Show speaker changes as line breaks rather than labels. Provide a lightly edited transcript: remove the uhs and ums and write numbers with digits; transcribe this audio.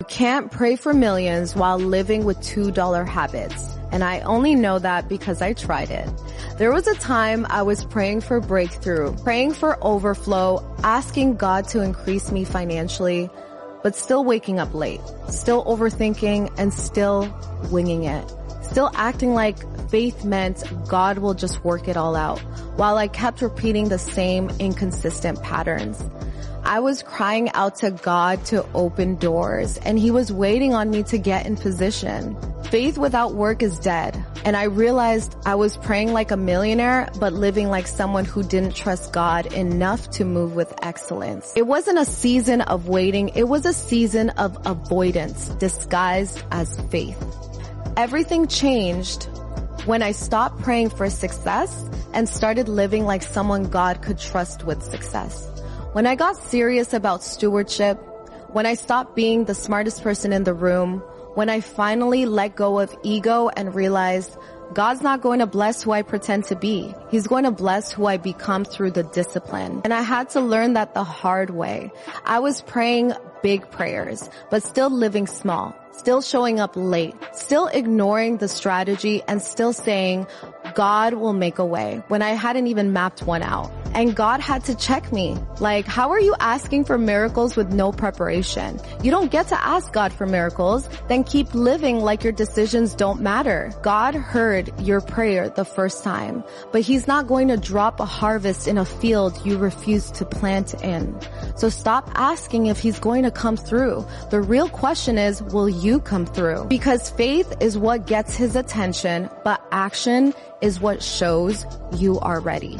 You can't pray for millions while living with $2 habits. And I only know that because I tried it. There was a time I was praying for breakthrough, praying for overflow, asking God to increase me financially, but still waking up late, still overthinking, and still winging it. Still acting like faith meant God will just work it all out, while I kept repeating the same inconsistent patterns. I was crying out to God to open doors, and He was waiting on me to get in position. Faith without work is dead, and I realized I was praying like a millionaire, but living like someone who didn't trust God enough to move with excellence. It wasn't a season of waiting, it was a season of avoidance disguised as faith. Everything changed when I stopped praying for success and started living like someone God could trust with success. When I got serious about stewardship, when I stopped being the smartest person in the room, when I finally let go of ego and realized God's not going to bless who I pretend to be. He's going to bless who I become through the discipline. And I had to learn that the hard way. I was praying big prayers, but still living small, still showing up late, still ignoring the strategy, and still saying, God will make a way, when I hadn't even mapped one out. And God had to check me. Like, how are you asking for miracles with no preparation? You don't get to ask God for miracles, then keep living like your decisions don't matter. God heard your prayer the first time, but He's not going to drop a harvest in a field you refuse to plant in. So stop asking if He's going to come through. The real question is, will you come through? Because faith is what gets His attention, but action is what shows you are ready.